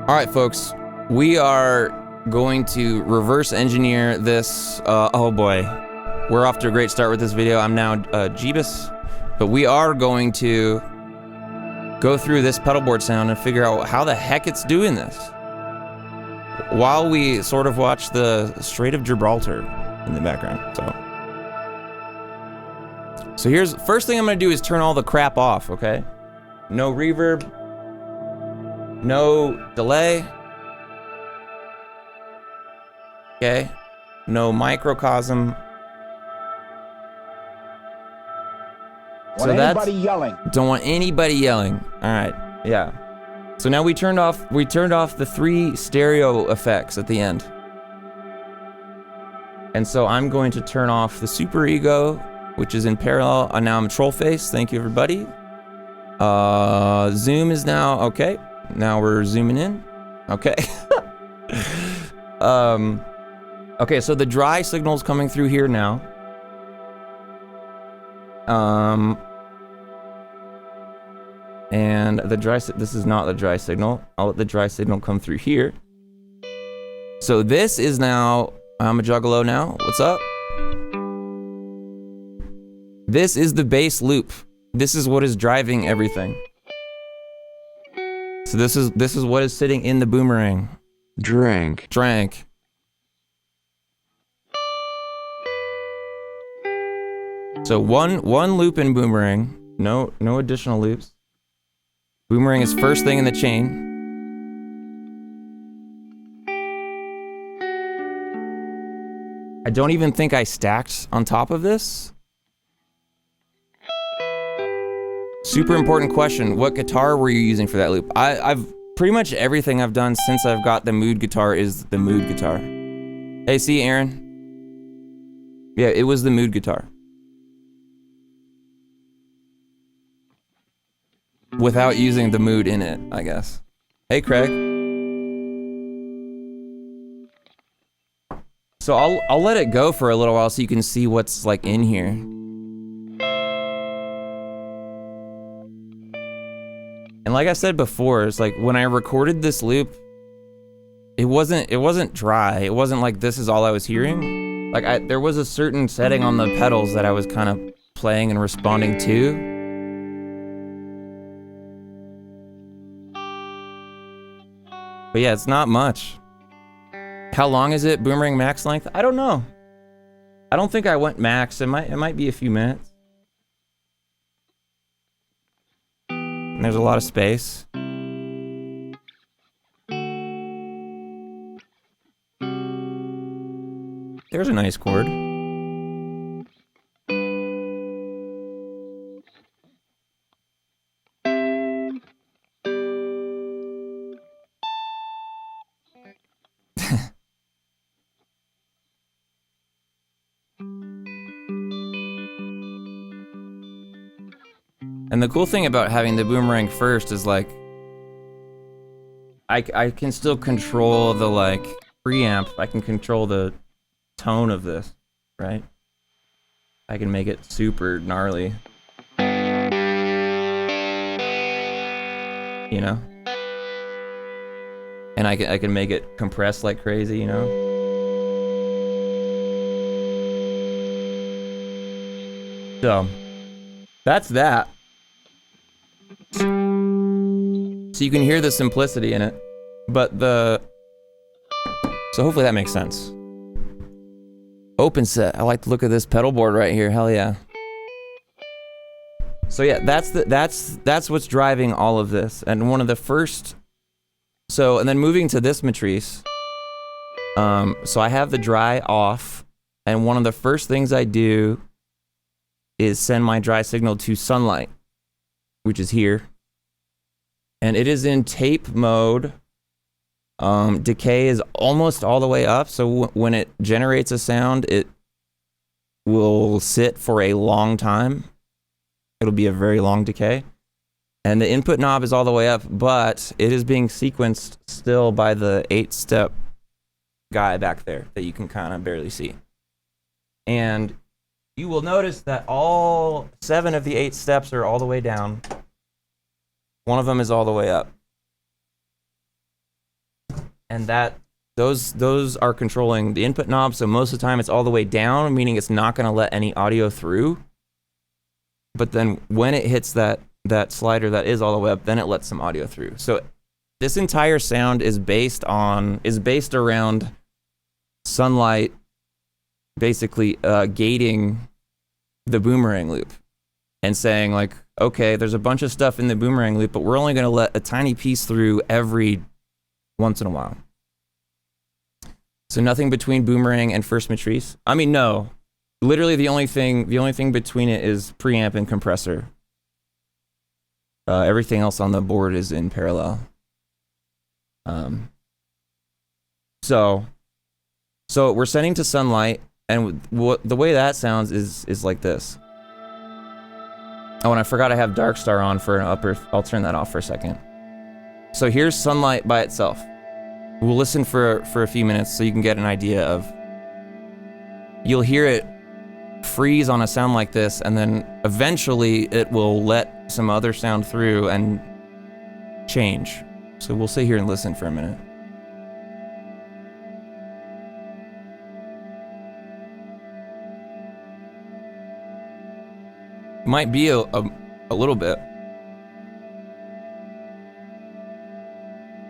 All right, folks, we are going to reverse engineer this. Oh boy, we're off to a great start with this video. I'm now Jeebus, but we are going to go through this pedalboard sound and figure out how the heck it's doing this, while we sort of watch the Strait of Gibraltar in the background. So here's, first thing I'm gonna do is turn all the crap off, okay? No reverb, no delay, okay? No microcosm. Want anybody yelling? Don't want anybody yelling. All right, yeah. So now we turned off the 3 stereo effects at the end. And so I'm going to turn off the Superego, which is in parallel. Now I'm troll face. Thank you, everybody. Zoom is now okay. Now we're zooming in. Okay. Okay, so the dry signal's coming through here now. And the dry, this is not the dry signal. I'll let the dry signal come through here. So this is now, I'm a juggalo now. What's up? This is the bass loop. This is what is driving everything. So this is what is sitting in the boomerang. Drank. So one loop in boomerang. No additional loops. Boomerang is first thing in the chain. I don't even think I stacked on top of this. Super important question. What guitar were you using for that loop? I've pretty much everything I've done since I've got the mood guitar is the mood guitar. Hey, see, Aaron? Yeah, it was the mood guitar. Without using the mood in it, I guess. Hey, Craig. So I'll let it go for a little while so you can see what's like in here. And like I said before, it's like when I recorded this loop, it wasn't dry. It wasn't like this is all I was hearing. Like there was a certain setting on the pedals that I was kind of playing and responding to. But yeah, it's not much. How long is it? Boomerang max length? I don't know. I don't think I went max. It might be a few minutes. And there's a lot of space. There's a nice chord. And the cool thing about having the boomerang first is like, I can still control the like preamp. I can control the tone of this, right? I can make it super gnarly. You know? And I can make it compress like crazy, you know? So, that's that. So you can hear the simplicity in it, but so hopefully that makes sense. Open set. I like the look of this pedal board right here. Hell yeah. So yeah, that's what's driving all of this. And one of the first, and then moving to this matrise. So I have the dry off, and one of the first things I do is send my dry signal to sunlight, which is here. And it is in tape mode. Decay is almost all the way up, so when it generates a sound, it will sit for a long time. It'll be a very long decay. And the input knob is all the way up, but it is being sequenced still by the 8-step guy back there that you can kind of barely see. And you will notice that all 7 of the 8 steps are all the way down. One of them is all the way up. and those are controlling the input knob. So most of the time it's all the way down, meaning it's not going to let any audio through. But then when it hits that slider that is all the way up, then it lets some audio through. So this entire sound is based around sunlight, basically gating the boomerang loop and saying like, okay, there's a bunch of stuff in the boomerang loop, but we're only going to let a tiny piece through every once in a while. So nothing between boomerang and first matrice. I mean, no, literally the only thing between it is preamp and compressor. Everything else on the board is in parallel. So we're sending to sunlight, and the way that sounds is like this. Oh, and I forgot I have Dark Star on for an upper. I'll turn that off for a second. So here's sunlight by itself. We'll listen for a few minutes so you can get an idea of. You'll hear it freeze on a sound like this, and then eventually it will let some other sound through and change. So we'll sit here and listen for a minute. Might be a little bit.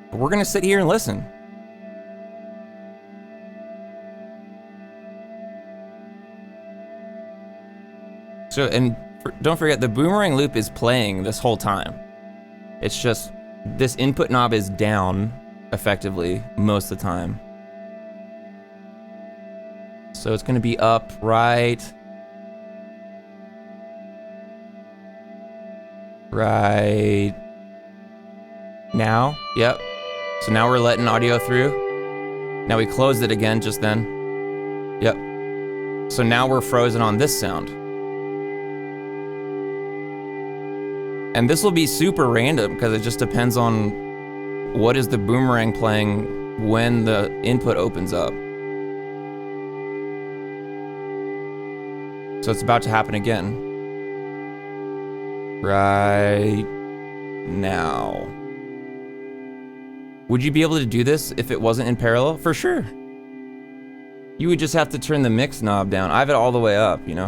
But we're gonna sit here and listen. So, and don't forget, the boomerang loop is playing this whole time. It's just, this input knob is down, effectively, most of the time. So it's gonna be up right now. Yep. So now we're letting audio through. Now we closed it again just then. Yep. So now we're frozen on this sound. And this will be super random because it just depends on what is the boomerang playing when the input opens up. So it's about to happen again. Right now. Would you be able to do this if it wasn't in parallel? For sure. You would just have to turn the mix knob down. I have it all the way up, you know?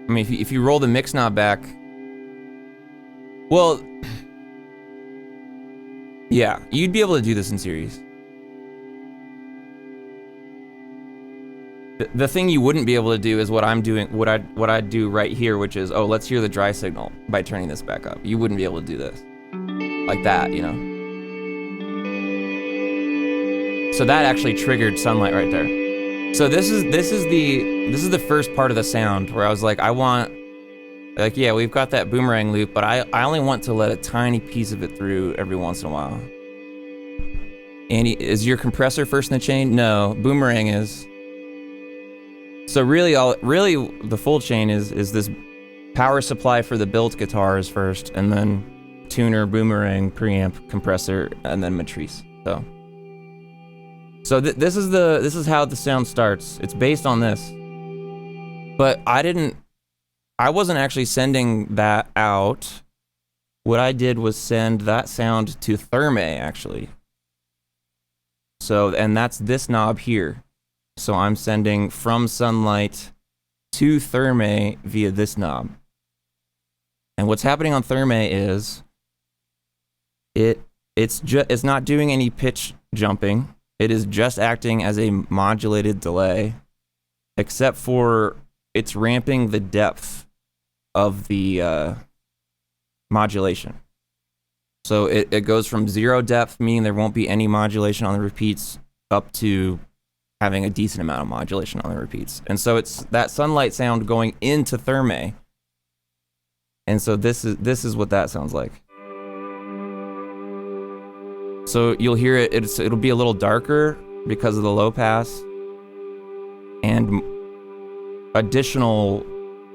I mean, if you roll the mix knob back, well, yeah, you'd be able to do this in series. The thing you wouldn't be able to do is what I'm doing, what I do right here, which is, oh, let's hear the dry signal by turning this back up. You wouldn't be able to do this like that, you know? So that actually triggered sunlight right there. So this is the first part of the sound where I was like, I want, like, yeah, we've got that boomerang loop, but I only want to let a tiny piece of it through every once in a while. Andy, is your compressor first in the chain? No, boomerang is. So really the full chain is this power supply for the built guitars first, and then tuner, boomerang, preamp, compressor, and then matrice. So this is how the sound starts. It's based on this. But I wasn't actually sending that out. What I did was send that sound to Thermae, actually. So, and that's this knob here. So I'm sending from sunlight to Thermae via this knob. And what's happening on Thermae is it's not doing any pitch jumping. It is just acting as a modulated delay, except for it's ramping the depth of the modulation. So it goes from 0 depth, meaning there won't be any modulation on the repeats, up to having a decent amount of modulation on the repeats. And so it's that sunlight sound going into Thermae. And so this is what that sounds like. So you'll hear it, it'll be a little darker because of the low pass and additional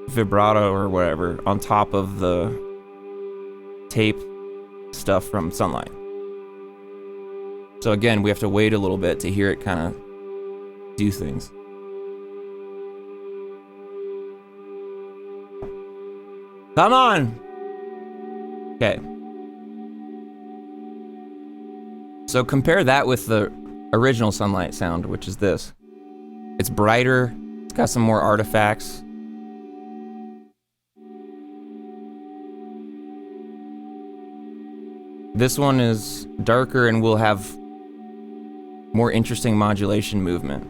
vibrato or whatever on top of the tape stuff from sunlight. So again, we have to wait a little bit to hear it kind of do things. Come on! Okay. So compare that with the original Sunlight sound, which is this. It's brighter, it's got some more artifacts. This one is darker and will have more interesting modulation movement.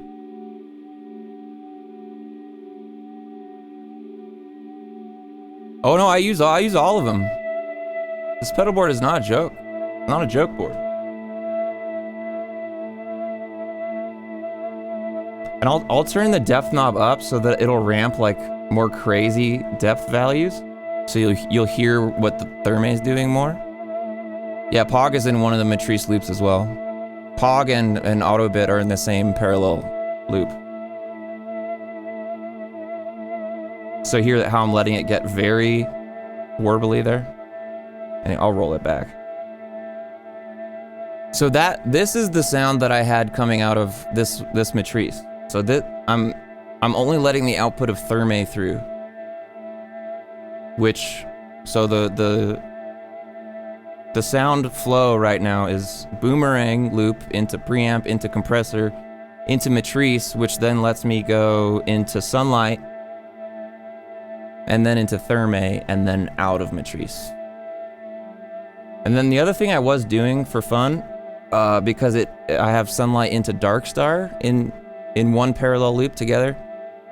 Oh no, I use all of them. This pedal board is not a joke. Not a joke board. And I'll turn the depth knob up so that it'll ramp like more crazy depth values. So you'll hear what the Thermae is doing more. Yeah, Pog is in one of the matrise loops as well. Pog and ottobit are in the same parallel loop. So hear how I'm letting it get very warbly there? And I'll roll it back. So this is the sound that I had coming out of this matrise. So that I'm only letting the output of Thermae through. So the sound flow right now is boomerang loop into preamp, into compressor, into matrise, which then lets me go into Sunlight, and then into Thermae, and then out of matrise. And then the other thing I was doing for fun, because I have Sunlight into Darkstar in one parallel loop together,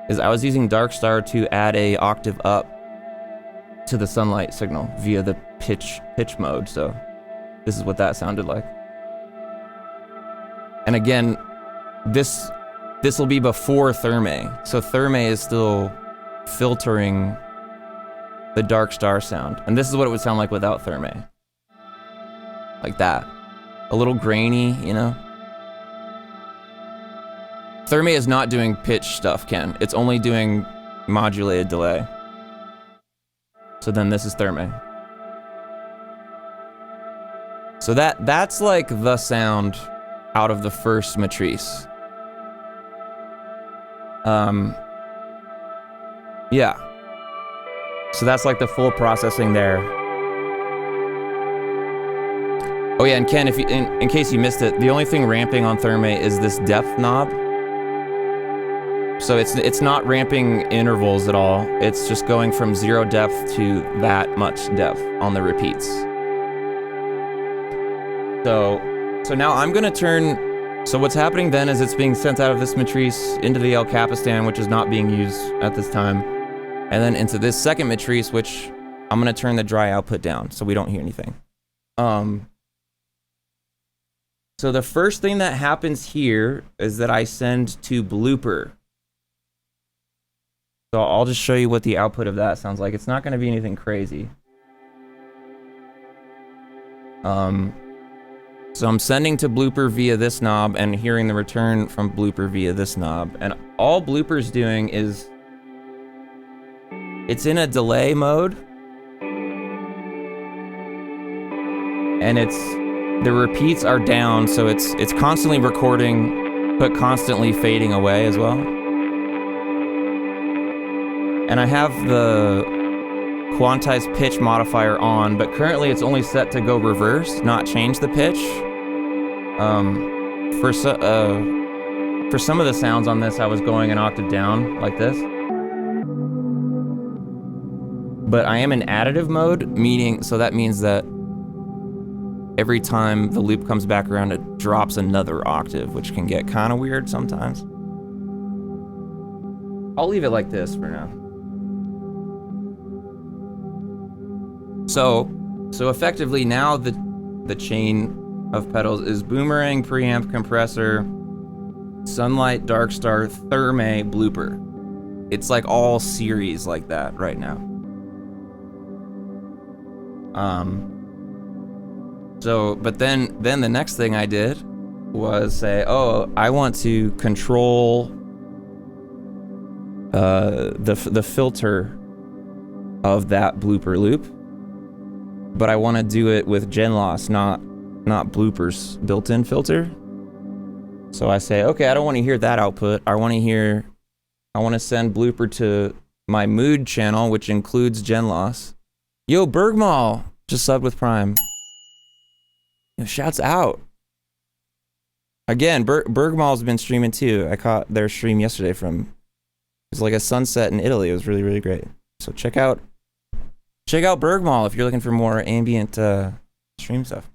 is I was using Darkstar to add a octave up to the Sunlight signal via the pitch mode. So this is what that sounded like. And again, this will be before Thermae. So Thermae is still filtering the Darkstar sound. And this is what it would sound like without Thermae. Like that. A little grainy, you know? Thermae is not doing pitch stuff, Ken. It's only doing modulated delay. So then this is Thermae. So that's like the sound out of the first matrise. Yeah. So that's like the full processing there. Oh yeah, and Ken, if you, in case you missed it, the only thing ramping on Thermae is this depth knob. So it's not ramping intervals at all. It's just going from 0 depth to that much depth on the repeats. So now I'm gonna turn, so what's happening then is it's being sent out of this matrise into the capistan, which is not being used at this time, and then into this second matrise, which I'm gonna turn the dry output down so we don't hear anything. So the first thing that happens here is that I send to Blooper. So I'll just show you what the output of that sounds like. It's not gonna be anything crazy. So I'm sending to Blooper via this knob and hearing the return from Blooper via this knob. And all Blooper's doing is, it's in a delay mode. And the repeats are down, so it's constantly recording, but constantly fading away as well. And I have the quantized pitch modifier on, but currently it's only set to go reverse, not change the pitch. For some of the sounds on this, I was going an octave down, like this. But I am in additive mode, meaning, so that means that every time the loop comes back around, it drops another octave, which can get kind of weird sometimes. I'll leave it like this for now. So effectively now the chain of pedals is boomerang, preamp, compressor, Sunlight, Darkstar, Thermae, Blooper. It's like all series like that right now. But then the next thing I did was say, oh, I want to control the filter of that Blooper loop, but I want to do it with gen loss, not Blooper's built-in filter. So I say, okay, I don't want to hear that output. I want to send Blooper to my mood channel, which includes gen loss. Yo, Bergmal just subbed with Prime. Yo, shouts out. Again, Bergmal's been streaming too. I caught their stream yesterday from, it was like a sunset in Italy. It was really, really great. So check out Bergmal if you're looking for more ambient stream stuff.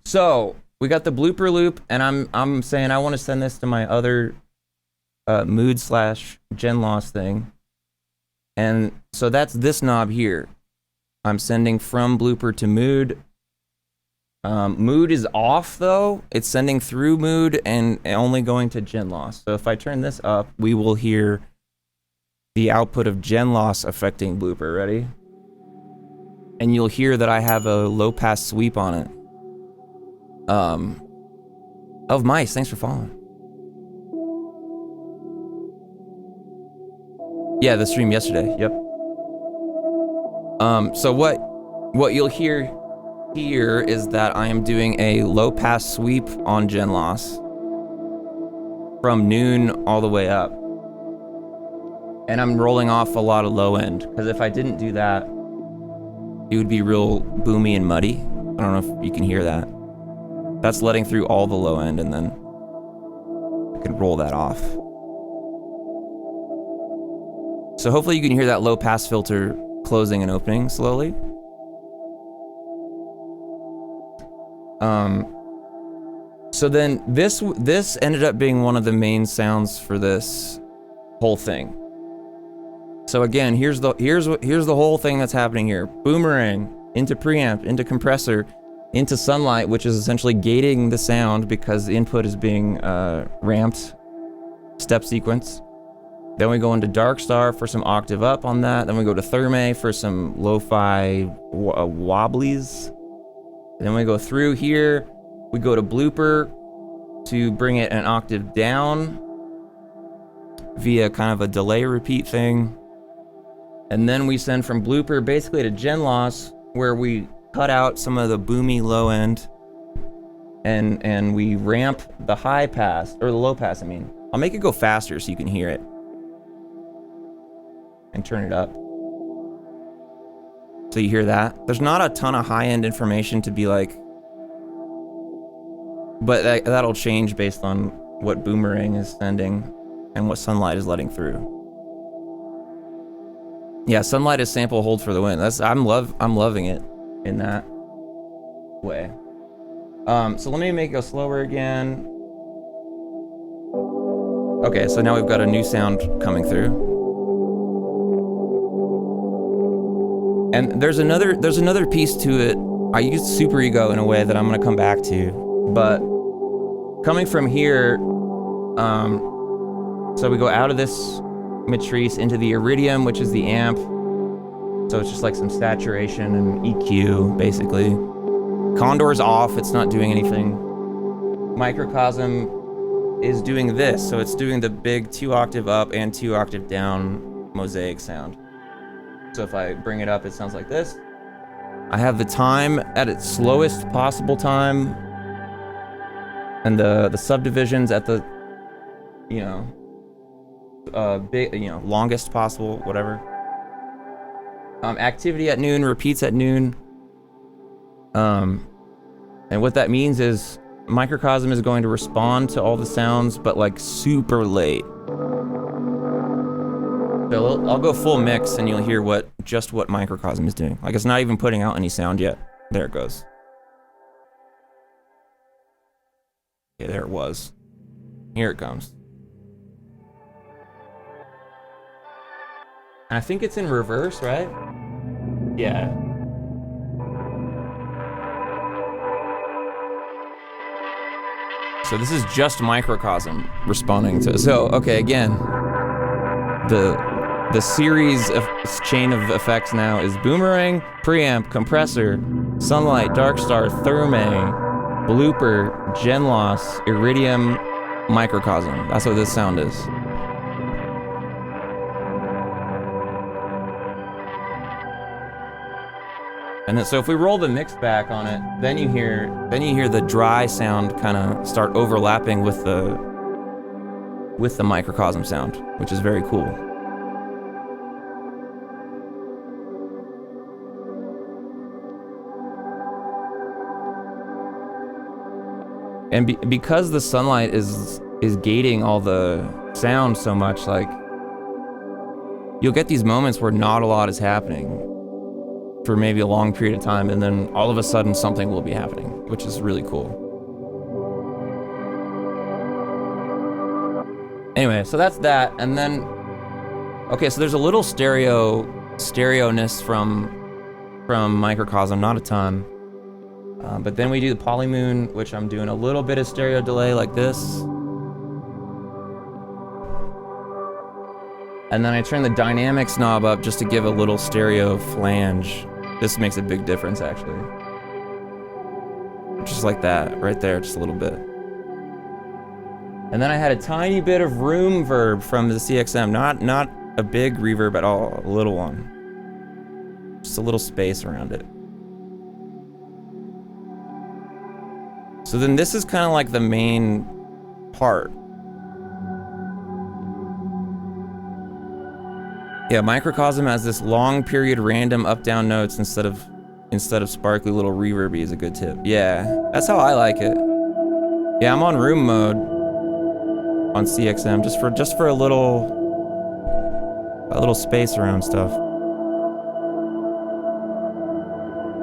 So we got the blooper loop, and I'm saying I want to send this to my other mood/gen loss thing. And so that's this knob here. I'm sending from blooper to mood. Mood is off though. It's sending through mood and only going to gen loss. So if I turn this up, we will hear the output of gen loss affecting blooper. Ready? And you'll hear that I have a low pass sweep on it. Of mice, thanks for following. Yeah, the stream yesterday. Yep. So what you'll hear here is that I am doing a low pass sweep on gen loss from noon all the way up, and I'm rolling off a lot of low end, because if I didn't do that, it would be real boomy and muddy. I don't know if you can hear that. That's letting through all the low end, and then I can roll that off. So hopefully you can hear that low pass filter closing and opening slowly. So then this ended up being one of the main sounds for this whole thing. So again, here's the whole thing that's happening here. Boomerang into preamp, into compressor, into sunlight, which is essentially gating the sound because the input is being ramped, step sequence. Then we go into Dark Star for some octave up on that. Then we go to Thermae for some lo-fi wobblies. And then we go through here. We go to Blooper to bring it an octave down via kind of a delay repeat thing. And then we send from Blooper basically to gen loss, where we cut out some of the boomy low end and we ramp the high pass, or the low pass, I mean. I'll make it go faster so you can hear it. And turn it up. So you hear that. There's not a ton of high-end information to be like, but that'll change based on what Boomerang is sending and what Sunlight is letting through. Yeah, Sunlight is sample hold for the win. I'm loving it in that way. So let me make it go slower again. Okay, so now we've got a new sound coming through. And there's another piece to it. I used Superego in a way that I'm gonna come back to, but coming from here, so we go out of this matrise into the iridium, which is the amp. So it's just like some saturation and EQ, basically. Condor's off, it's not doing anything. Microcosm is doing this, so it's doing the big 2 octave up and 2 octave down mosaic sound. So if I bring it up, it sounds like this. I have the time at its slowest possible time, and the subdivisions at the, big, longest possible, whatever. Activity at noon, repeats at noon. And what that means is Microcosm is going to respond to all the sounds, but like super late. So I'll go full mix and you'll hear just what Microcosm is doing. Like, it's not even putting out any sound yet. There it goes. Okay, there it was. Here it comes. And I think it's in reverse, right? Yeah. So this is just Microcosm responding to. So okay, again, the series of chain of effects now is Boomerang, Preamp, Compressor, Sunlight, Dark Star, Thermae, Blooper, Gen Loss, Iridium, Microcosm. That's what this sound is. And then, so if we roll the mix back on it, then you hear the dry sound kind of start overlapping with the Microcosm sound, which is very cool. And because the sunlight is gating all the sound so much, like, you'll get these moments where not a lot is happening for maybe a long period of time, and then all of a sudden something will be happening, which is really cool. Anyway, so that's that, and then, okay, so there's a little stereo-ness from Microcosm, not a ton. But then we do the polymoon, which I'm doing a little bit of stereo delay like this. And then I turn the dynamics knob up just to give a little stereo flange. This makes a big difference, actually. Just like that, right there, just a little bit. And then I had a tiny bit of room verb from the CXM, not a big reverb at all, a little one. Just a little space around it. So then this is kind of like the main part. Yeah, Microcosm has this long period random up-down notes instead of sparkly little reverby is a good tip. Yeah, that's how I like it. Yeah, I'm on room mode on CXM just for a little space around stuff.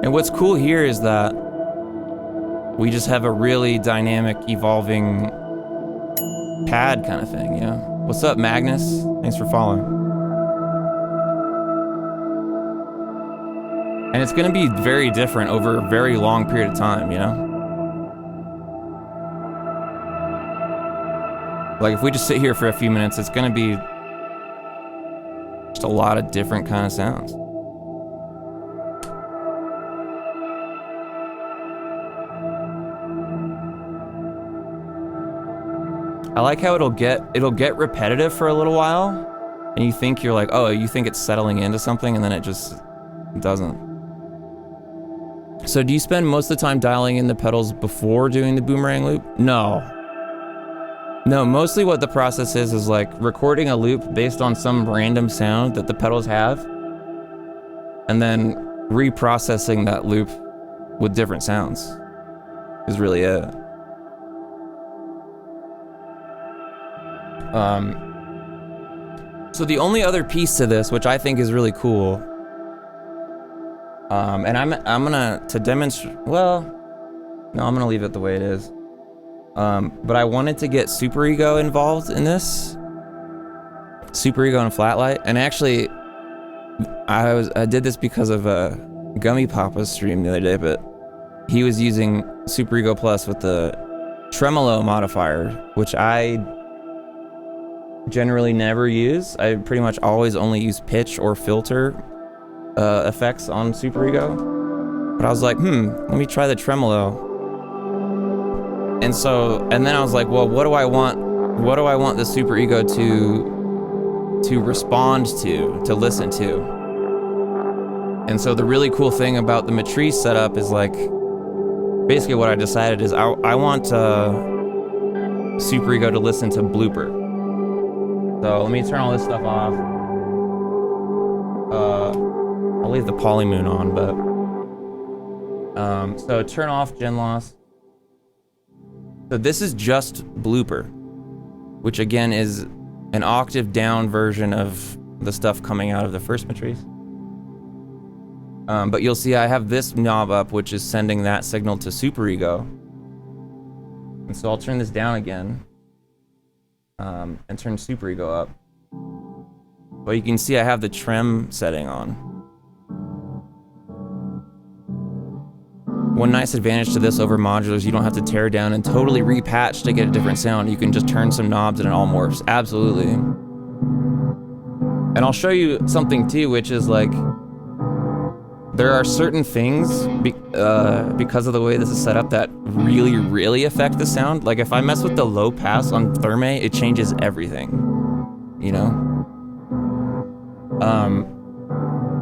And what's cool here is that we just have a really dynamic, evolving pad kind of thing, you know? What's up, Magnus? Thanks for following. And it's gonna be very different over a very long period of time, you know? Like, if we just sit here for a few minutes, it's gonna be just a lot of different kind of sounds. I like how it'll get repetitive for a little while, and you think you're like, oh, you think it's settling into something, and then it just doesn't. So do you spend most of the time dialing in the pedals before doing the boomerang loop? No, mostly what the process is like recording a loop based on some random sound that the pedals have, and then reprocessing that loop with different sounds is really it. So the only other piece to this, which I think is really cool, and I'm gonna, to demonstrate, well, no, I'm gonna leave it the way it is. But I wanted to get Superego involved in this. Superego and Flatlight, and actually, I did this because of a Gummy Papa's stream the other day, but he was using Superego Plus with the tremolo modifier, which I generally never use. I pretty much always only use pitch or filter effects on Superego. But I was like, let me try the tremolo. And then I was like, well, what do I want the Superego to respond to listen to? And so the really cool thing about the matrise setup is like, basically what I decided is I want Superego to listen to Blooper. So let me turn all this stuff off. I'll leave the polymoon on, but so turn off gen loss. So this is just Blooper, which again is an octave down version of the stuff coming out of the first matrise. But you'll see I have this knob up, which is sending that signal to Superego. And so I'll turn this down again. And turn Superego up. But you can see I have the trem setting on. One nice advantage to this over modulars, you don't have to tear down and totally repatch to get a different sound. You can just turn some knobs and it all morphs. Absolutely. And I'll show you something too, which is like, there are certain things because of the way this is set up that really, really affect the sound. Like if I mess with the low pass on Thermae, it changes everything, you know?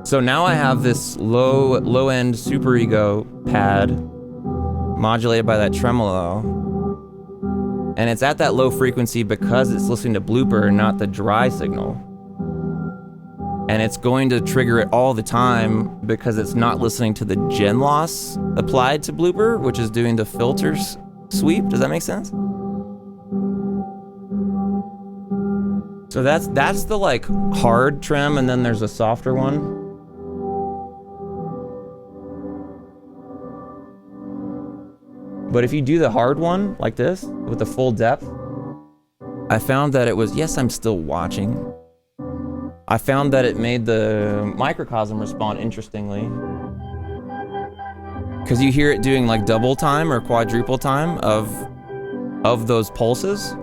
So now I have this low end Superego pad modulated by that tremolo. And it's at that low frequency because it's listening to Blooper, not the dry signal. And it's going to trigger it all the time because it's not listening to the gen loss applied to Blooper, which is doing the filters sweep. Does that make sense? So that's the like hard trim, and then there's a softer one. But if you do the hard one like this with the full depth, I found that it was, yes, I'm still watching. I found that it made the microcosm respond interestingly. Because you hear it doing like double time or quadruple time of those pulses.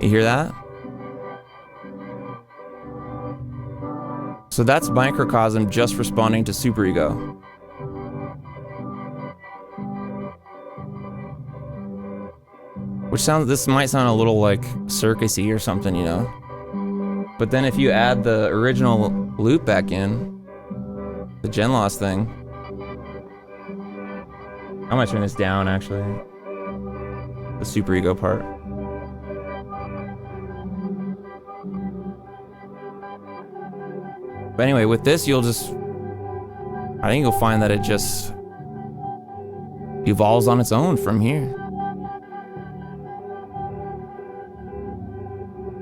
You hear that? So that's microcosm just responding to Superego. Which sounds, this might sound a little like circusy or something, you know? But then if you add the original loop back in, the gen loss thing. I'm gonna turn this down actually. The Superego part. But anyway, with this you'll just, I think you'll find that it just evolves on its own from here.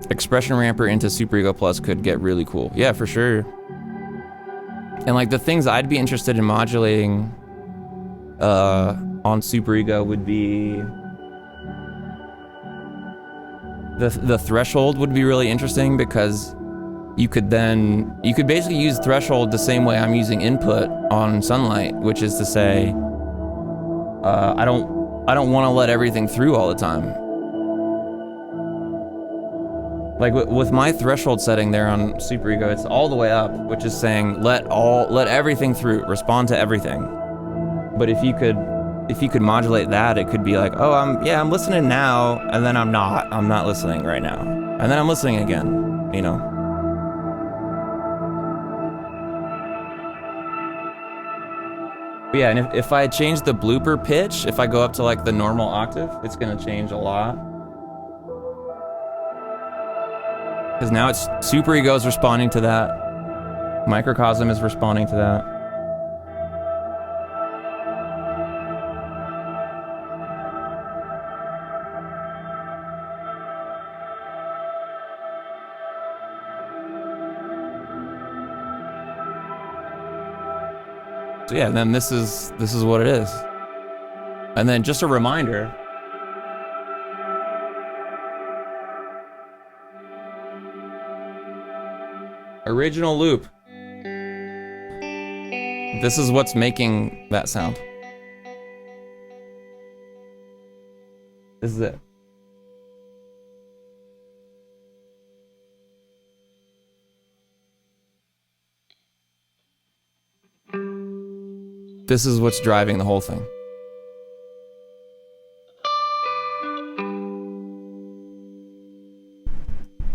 Expression ramper into Superego Plus could get really cool. Yeah, for sure. And like the things I'd be interested in modulating on Superego would be the threshold would be really interesting, because you could basically use threshold the same way I'm using input on Sunlight, which is to say I don't want to let everything through all the time. Like with my threshold setting there on Superego, it's all the way up, which is saying let everything through, respond to everything. But if you could modulate that, it could be like, oh, I'm listening now, and then I'm not listening right now, and then I'm listening again, you know. But yeah, and if I change the blooper pitch, if I go up to like the normal octave, it's gonna change a lot. Because now it's Superego is responding to that. Microcosm is responding to that. So yeah, and then this is what it is. And then just a reminder. Original loop. This is what's making that sound. This is it. This is what's driving the whole thing.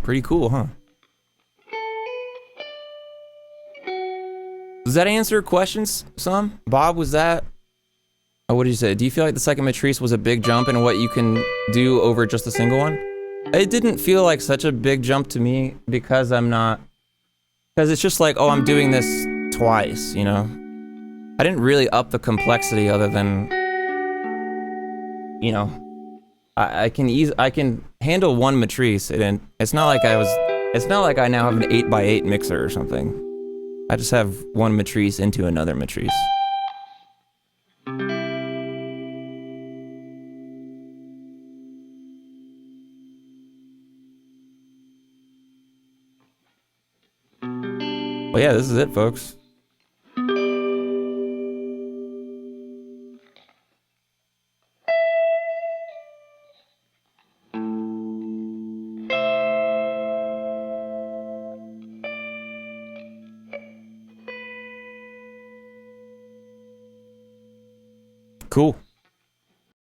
Pretty cool, huh? Does that answer questions some? Bob, was that... Oh, what did you say? Do you feel like the second matrice was a big jump in what you can do over just a single one? It didn't feel like such a big jump to me because I'm not... Because it's just like, oh, I'm doing this twice, you know? I didn't really up the complexity other than... You know... I can handle one matrice, and it's not like it's not like I now have an 8x8 mixer or something. I just have one matrice into another matrice. Well, yeah, this is it, folks. Cool.